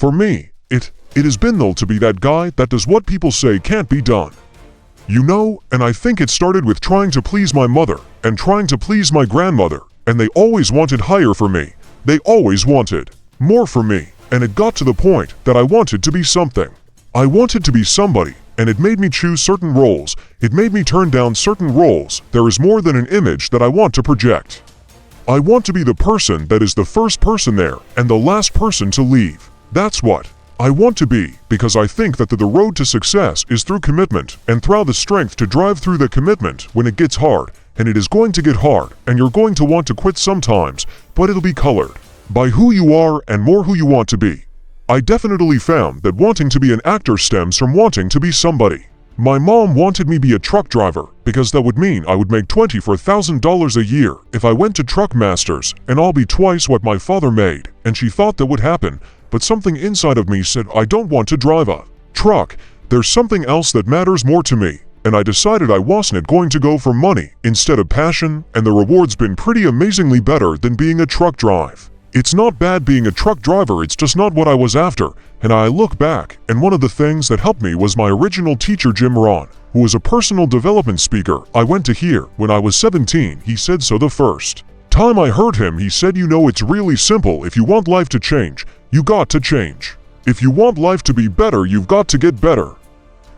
For me, it has been though to be that guy that does what people say can't be done. You know, and I think it started with trying to please my mother and trying to please my grandmother, and they always wanted higher for me. They always wanted more for me, and it got to the point that I wanted to be something. I wanted to be somebody, and it made me choose certain roles. It made me turn down certain roles. There is more than an image that I want to project. I want to be the person that is the first person there and the last person to leave. That's what I want to be, because I think that the road to success is through commitment and through the strength to drive through the commitment when it gets hard, and it is going to get hard, and you're going to want to quit sometimes, but it'll be colored by who you are and more who you want to be. I definitely found that wanting to be an actor stems from wanting to be somebody. My mom wanted me to be a truck driver because that would mean I would make $24,000 a year if I went to Truck Masters, and I'll be twice what my father made, and she thought that would happen. But something inside of me said I don't want to drive a truck. There's something else that matters more to me, and I decided I wasn't going to go for money instead of passion, and the reward's been pretty amazingly better than being a truck drive. It's not bad being a truck driver, it's just not what I was after, and I look back, and one of the things that helped me was my original teacher Jim Rohn, who was a personal development speaker I went to hear when I was 17. He said so the first time I heard him. He said, you know, it's really simple. If you want life to change, you got to change. If you want life to be better, you've got to get better.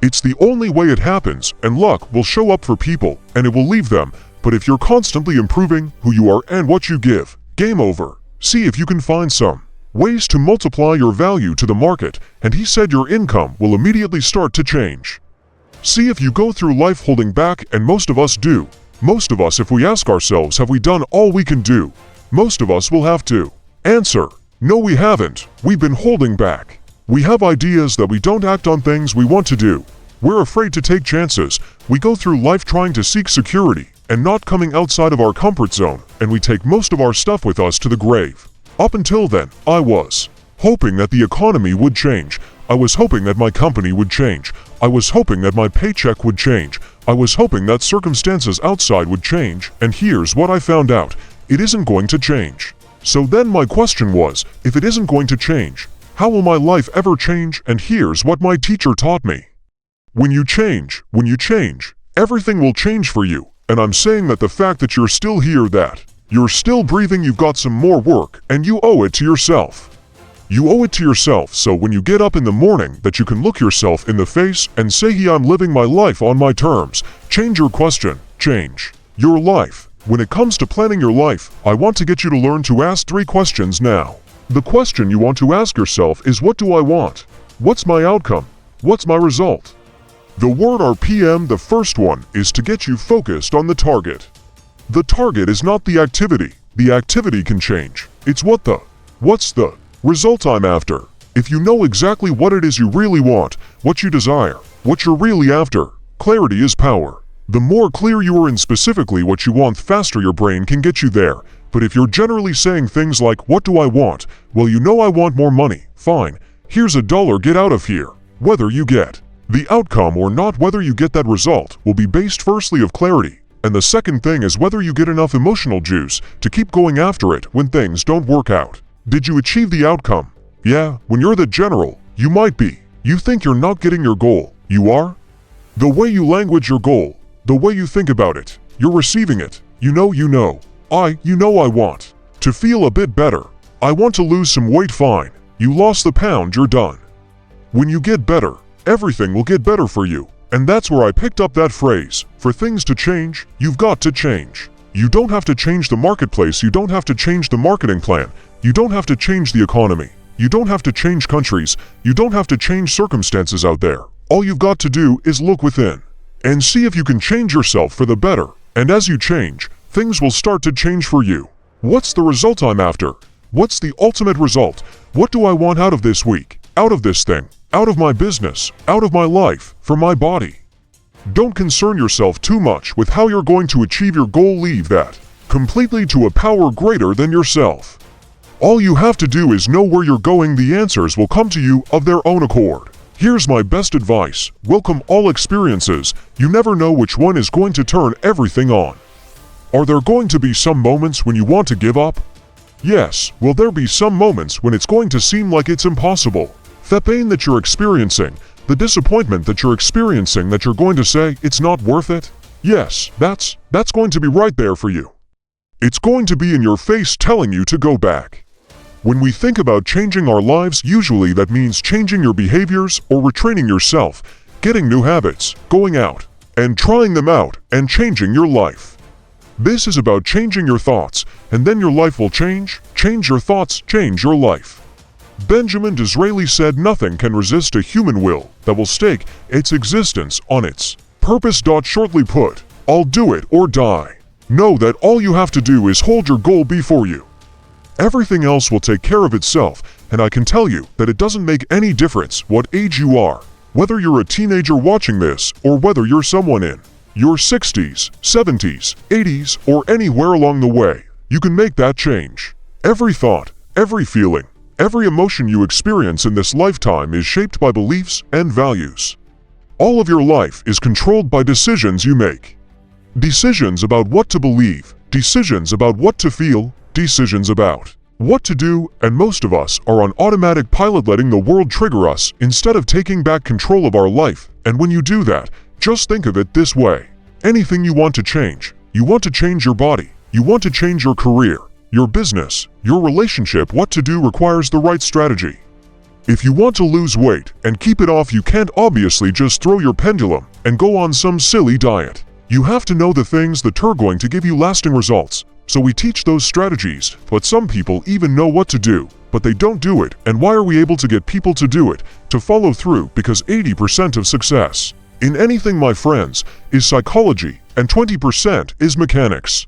It's the only way it happens, and luck will show up for people, and it will leave them. But if you're constantly improving who you are and what you give, game over. See if you can find some ways to multiply your value to the market, and he said your income will immediately start to change. See if you go through life holding back, and most of us do. Most of us, if we ask ourselves, have we done all we can do? Most of us will have to answer, no, we haven't. We've been holding back. We have ideas that we don't act on, things we want to do. We're afraid to take chances. We go through life trying to seek security and not coming outside of our comfort zone, and we take most of our stuff with us to the grave. Up until then, I was hoping that the economy would change. I was hoping that my company would change. I was hoping that my paycheck would change. I was hoping that circumstances outside would change, and here's what I found out. It isn't going to change. So then my question was, if it isn't going to change, how will my life ever change? And here's what my teacher taught me. When you change, everything will change for you. And I'm saying that the fact that you're still here, that you're still breathing, you've got some more work, and you owe it to yourself. You owe it to yourself, so when you get up in the morning, that you can look yourself in the face and say, hey, I'm living my life on my terms. Change your question. Change your life. When it comes to planning your life, I want to get you to learn to ask 3 questions now. The question you want to ask yourself is, what do I want? What's my outcome? What's my result? The word RPM, the first one, is to get you focused on the target. The target is not the activity. The activity can change. It's what's the result I'm after. If you know exactly what it is you really want, what you desire, what you're really after, clarity is power. The more clear you are in specifically what you want, faster your brain can get you there. But if you're generally saying things like, what do I want? Well, you know I want more money. Fine. Here's $1, get out of here. Whether you get the outcome or not, whether you get that result, will be based firstly of clarity. And the second thing is whether you get enough emotional juice to keep going after it when things don't work out. Did you achieve the outcome? Yeah, when you're the general, you might be. You think you're not getting your goal. You are? The way you language your goal, the way you think about it, you're receiving it. You know I want to feel a bit better. I want to lose some weight, fine. You lost the pound, you're done. When you get better, everything will get better for you. And that's where I picked up that phrase. For things to change, you've got to change. You don't have to change the marketplace. You don't have to change the marketing plan. You don't have to change the economy. You don't have to change countries. You don't have to change circumstances out there. All you've got to do is look within and see if you can change yourself for the better. And as you change, things will start to change for you. What's the result I'm after? What's the ultimate result? What do I want out of this week? Out of this thing? Out of my business? Out of my life? For my body? Don't concern yourself too much with how you're going to achieve your goal. Leave that completely to a power greater than yourself. All you have to do is know where you're going. The answers will come to you of their own accord. Here's my best advice. Welcome all experiences. You never know which one is going to turn everything on. Are there going to be some moments when you want to give up? Yes, will there be some moments when it's going to seem like it's impossible? The pain that you're experiencing, the disappointment that you're experiencing that you're going to say, it's not worth it? Yes, that's going to be right there for you. It's going to be in your face telling you to go back. When we think about changing our lives, usually that means changing your behaviors or retraining yourself, getting new habits, going out, and trying them out, and changing your life. This is about changing your thoughts, and then your life will change. Change your thoughts, change your life. Benjamin Disraeli said nothing can resist a human will that will stake its existence on its purpose. Shortly put, I'll do it or die. Know that all you have to do is hold your goal before you. Everything else will take care of itself, and I can tell you that it doesn't make any difference what age you are, whether you're a teenager watching this or whether you're someone in your 60s, 70s, 80s, or anywhere along the way. You can make that change. Every thought, every feeling, every emotion you experience in this lifetime is shaped by beliefs and values. All of your life is controlled by decisions you make. Decisions about what to believe, decisions about what to feel, decisions about what to do, and most of us are on automatic pilot, letting the world trigger us instead of taking back control of our life. And when you do that, just think of it this way. Anything you want to change your body, you want to change your career, your business, your relationship, what to do requires the right strategy. If you want to lose weight and keep it off, you can't obviously just throw your pendulum and go on some silly diet. You have to know the things that are going to give you lasting results. So we teach those strategies, but some people even know what to do, but they don't do it. And why are we able to get people to do it, to follow through? Because 80% of success in anything, my friends, is psychology, and 20% is mechanics.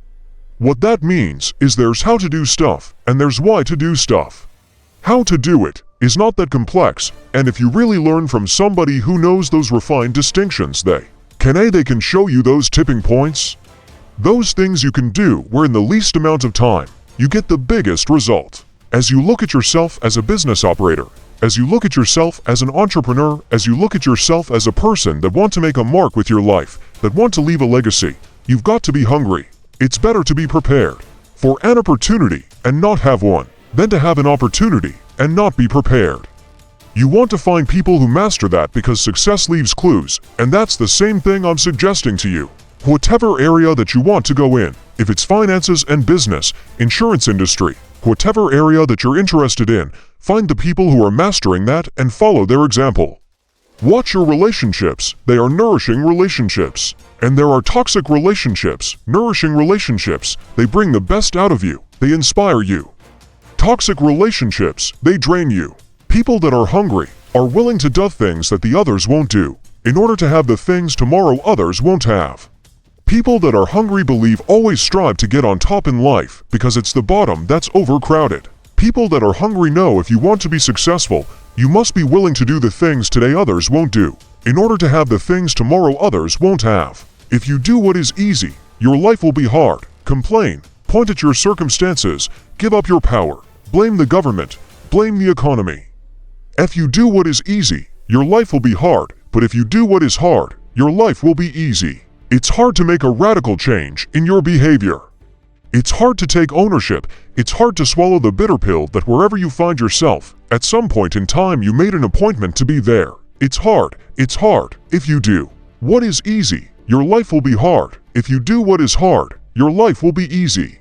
What that means is there's how to do stuff, and there's why to do stuff. How to do it is not that complex, and if you really learn from somebody who knows those refined distinctions, they can show you those tipping points. Those things you can do where in the least amount of time, you get the biggest result. As you look at yourself as a business operator, as you look at yourself as an entrepreneur, as you look at yourself as a person that want to make a mark with your life, that want to leave a legacy, you've got to be hungry. It's better to be prepared for an opportunity and not have one, than to have an opportunity and not be prepared. You want to find people who master that, because success leaves clues, and that's the same thing I'm suggesting to you. Whatever area that you want to go in, if it's finances and business, insurance industry, whatever area that you're interested in, find the people who are mastering that and follow their example. Watch your relationships. They are nourishing relationships. And there are toxic relationships, nourishing relationships. They bring the best out of you. They inspire you. Toxic relationships, they drain you. People that are hungry are willing to do things that the others won't do, in order to have the things tomorrow others won't have. People that are hungry believe always strive to get on top in life, because it's the bottom that's overcrowded. People that are hungry know if you want to be successful, you must be willing to do the things today others won't do, in order to have the things tomorrow others won't have. If you do what is easy, your life will be hard. Complain, point at your circumstances, give up your power, blame the government, blame the economy. If you do what is easy, your life will be hard, but if you do what is hard, your life will be easy. It's hard to make a radical change in your behavior. It's hard to take ownership. It's hard to swallow the bitter pill that wherever you find yourself, at some point in time you made an appointment to be there. It's hard. It's hard. If you do what is easy, your life will be hard. If you do what is hard, your life will be easy.